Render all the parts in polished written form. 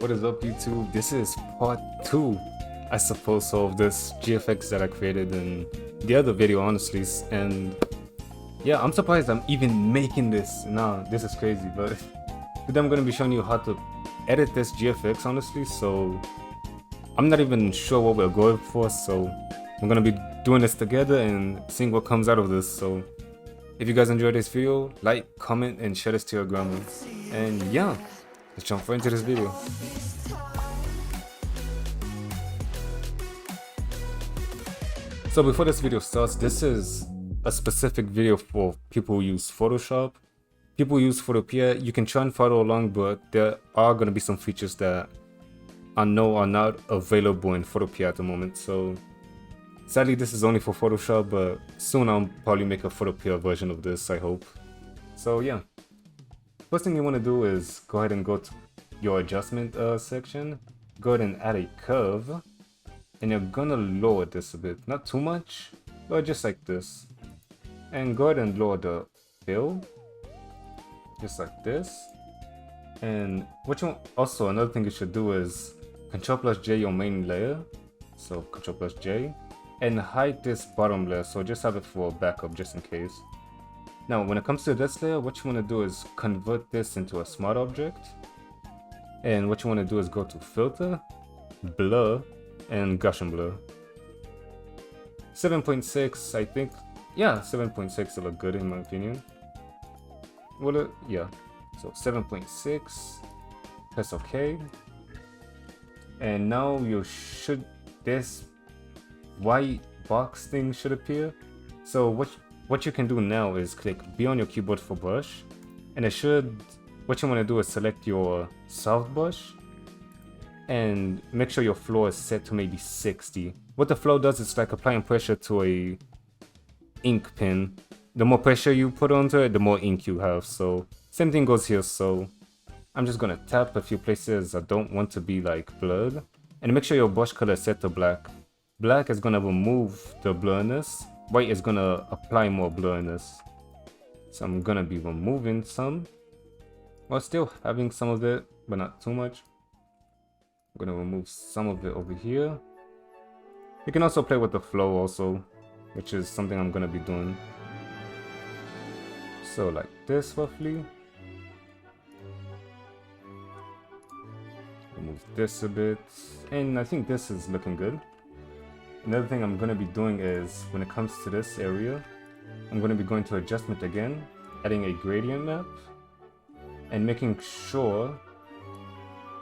What is up, YouTube? This is part 2, I suppose, of this GFX that I created in the other video, honestly. And yeah, I'm surprised I'm even making this. Nah, this is crazy. But today I'm going to be showing you how to edit this GFX, honestly. So I'm not even sure what we're going for. So I'm going to be doing this together and seeing what comes out of this. So if you guys enjoyed this video, like, comment, and share this to your grandma. And yeah, let's jump right into this video. So before this video starts, this is a specific video for people who use Photoshop. People who use Photopea, you can try and follow along, but there are going to be some features that I know are not available in Photopea at the moment. So sadly, this is only for Photoshop, but soon I'll probably make a Photopea version of this, I hope. So yeah, first thing you want to do is go ahead and go to your adjustment section, go ahead and add a curve, and you're gonna lower this a bit, not too much, but just like this. And go ahead and lower the fill, just like this. And what you want, also another thing you should do is Ctrl+J your main layer, so Ctrl+J, and hide this bottom layer, so just have it for backup just in case. Now when it comes to this layer, what you want to do is convert this into a smart object, and what you want to do is go to filter, blur, and Gaussian blur. 7.6, I think. Yeah, 7.6 will look good in my opinion. Well, yeah. So 7.6. Press OK. And now this white box thing should appear. So what you can do now is click B on your keyboard for brush, and what you want to do is select your soft brush and make sure your flow is set to maybe 60. What the flow does is like applying pressure to a ink pen. The more pressure you put onto it, the more ink you have. So same thing goes here. So I'm just gonna tap a few places I don't want to be like blurred, and make sure your brush color is set to black. Black is gonna remove the blurriness. White is gonna apply more blurriness. So I'm gonna be removing some, while still having some of it, but not too much. I'm gonna remove some of it over here. You can also play with the flow also, which is something I'm gonna be doing. So like this roughly. Remove this a bit, and I think this is looking good. Another thing I'm gonna be doing is, when it comes to this area, I'm gonna be going to adjustment again, adding a gradient map, and making sure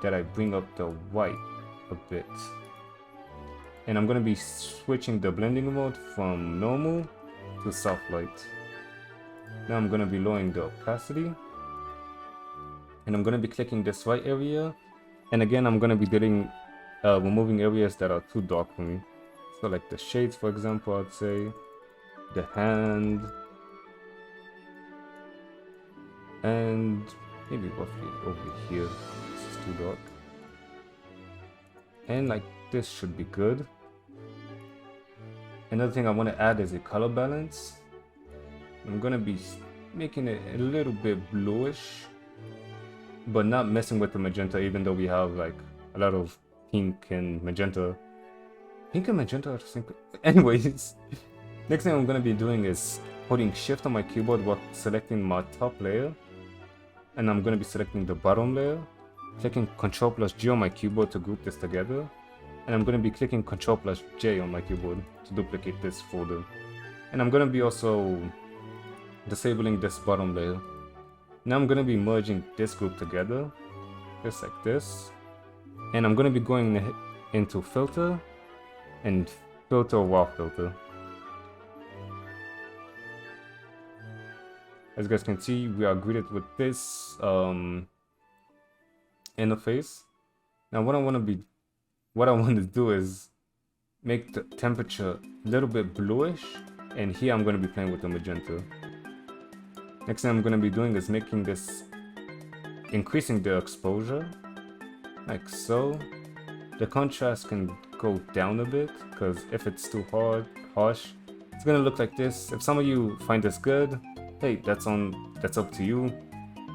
that I bring up the white a bit. And I'm gonna be switching the blending mode from normal to soft light. Now I'm gonna be lowering the opacity, and I'm gonna be clicking this white area, and again I'm gonna be removing areas that are too dark for me. So like the shades, for example, I'd say, the hand, and maybe roughly over here. This is too dark. And like this should be good. Another thing I want to add is a color balance. I'm gonna be making it a little bit bluish, but not messing with the magenta, even though we have like a lot of pink and magenta. Pink and magenta are the same. Anyways, next thing I'm gonna be doing is holding shift on my keyboard while selecting my top layer, and I'm gonna be selecting the bottom layer, clicking Ctrl+G on my keyboard to group this together, and I'm gonna be clicking Ctrl+J on my keyboard to duplicate this folder. And I'm gonna be also disabling this bottom layer. Now I'm gonna be merging this group together, just like this, and I'm gonna be going into filter and filter raw filter. As you guys can see, we are greeted with this interface. Now what I want to do is make the temperature a little bit bluish, and here I'm going to be playing with the magenta. Next thing I'm going to be doing is increasing the exposure, like so. The contrast can go down a bit, because if it's too harsh, it's gonna look like this. If some of you find this good, hey, that's up to you.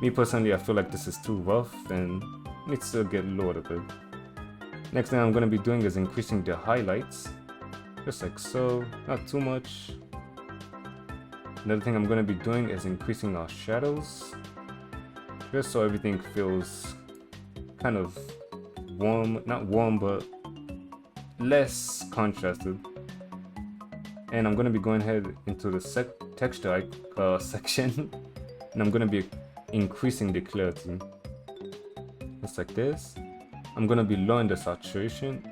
Me personally, I feel like this is too rough, and needs to get lowered a bit. Next thing I'm going to be doing is increasing the highlights, just like so, not too much. Another thing I'm going to be doing is increasing our shadows, just so everything feels kind of warm, not warm, but less contrasted. And I'm going to be going ahead into the texture section, and I'm going to be increasing the clarity, just like this. I'm going to be lowering the saturation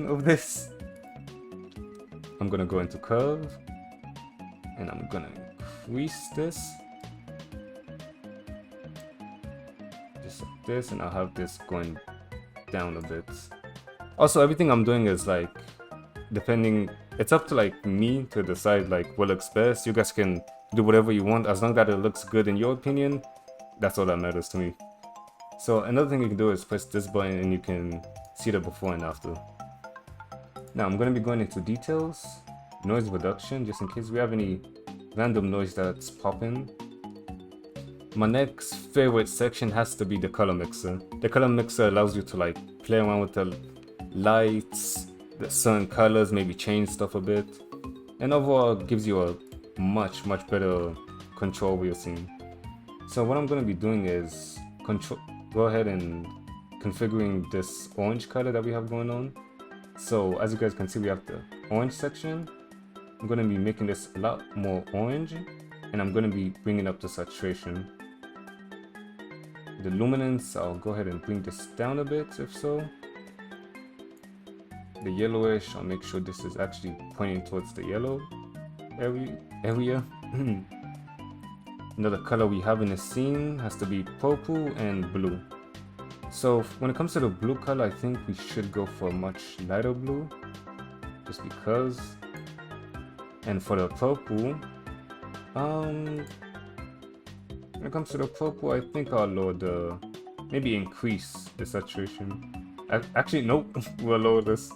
of this. I'm going to go into curve, and I'm going to increase this, just like this, and I'll have this going down a bit. Also, everything I'm doing is like, depending, it's up to like me to decide like what looks best. You guys can do whatever you want, as long as it looks good in your opinion. That's all that matters to me. So another thing you can do is press this button and you can see the before and after. Now I'm going to be going into details, noise reduction, just in case we have any random noise that's popping. My next favorite section has to be the color mixer. The color mixer allows you to like play around with the lights, the certain colors, maybe change stuff a bit, and overall gives you a much better control over your scene. So what I'm going to be doing is go ahead and configuring this orange color that we have going on. So as you guys can see, we have the orange section. I'm going to be making this a lot more orange, and I'm going to be bringing up the saturation. The luminance, I'll go ahead and bring this down a bit if so. The yellowish, I'll make sure this is actually pointing towards the yellow area. Another color we have in the scene has to be purple and blue. So when it comes to the blue color, I think we should go for a much lighter blue, just because. And for the purple, when it comes to the purple, I think I'll lower maybe increase the saturation. Actually, nope, we'll lower this.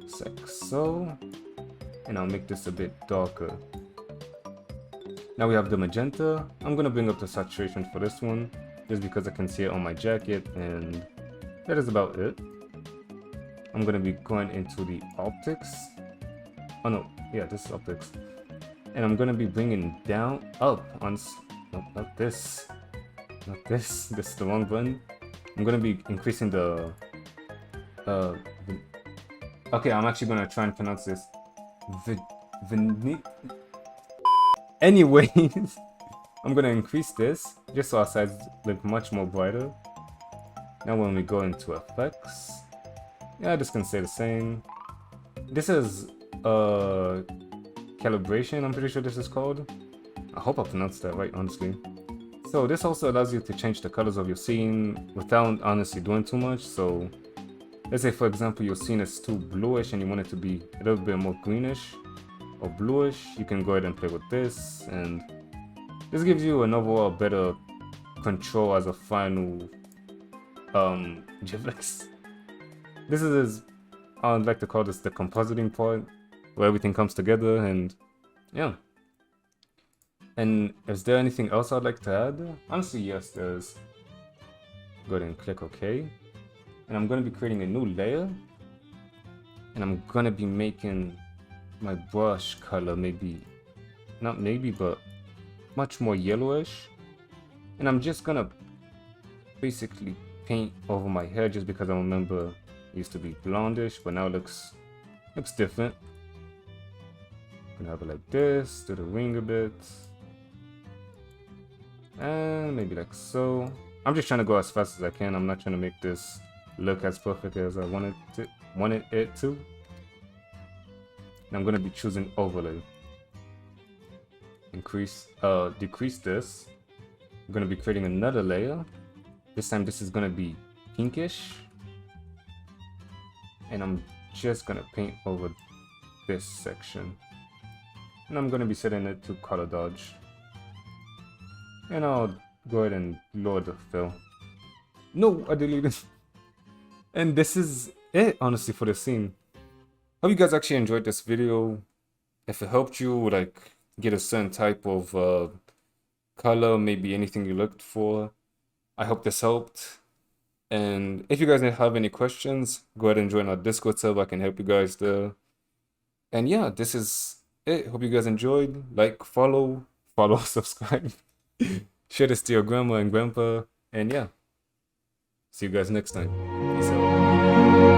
Just like so. And I'll make this a bit darker. Now we have the magenta. I'm gonna bring up the saturation for this one, just because I can see it on my jacket, and that is about it. I'm gonna be going into the optics. Oh no, yeah, this is optics. And I'm gonna be bringing up on, nope, not this. This is the wrong button. I'm gonna be increasing the, okay, I'm actually gonna try and pronounce this. Anyways, I'm gonna increase this just so our sides look much more brighter. Now when we go into effects, yeah, this can stay the same. This is calibration, I'm pretty sure this is called. I hope I pronounced that right, honestly. So this also allows you to change the colors of your scene without honestly doing too much. So let's say for example your scene is too bluish and you want it to be a little bit more greenish or bluish, you can go ahead and play with this, and this gives you an overall better control as a final GFX. This is, I would like to call this the compositing part, where everything comes together, and yeah. And is there anything else I'd like to add? Honestly, yes, there's. Go ahead and click OK. And I'm going to be creating a new layer, and I'm going to be making my brush color but much more yellowish. And I'm just gonna basically paint over my hair, just because I remember it used to be blondish, but now it looks different. I'm gonna have it like this, do the ring a bit, and maybe like so. I'm just trying to go as fast as I can. I'm not trying to make this look as perfect as I wanted it to. And I'm gonna be choosing overlay. Decrease this. I'm gonna be creating another layer. This time this is gonna be pinkish. And I'm just gonna paint over this section. And I'm gonna be setting it to color dodge. And I'll go ahead and lower the fill. No, I deleted. And this is it, honestly, for the scene. Hope you guys actually enjoyed this video. If it helped you, like, get a certain type of color, maybe anything you looked for, I hope this helped. And if you guys have any questions, go ahead and join our Discord server. I can help you guys there. And yeah, this is it. Hope you guys enjoyed. Like, follow, subscribe. Share this to your grandma and grandpa. And yeah, see you guys next time. Peace out.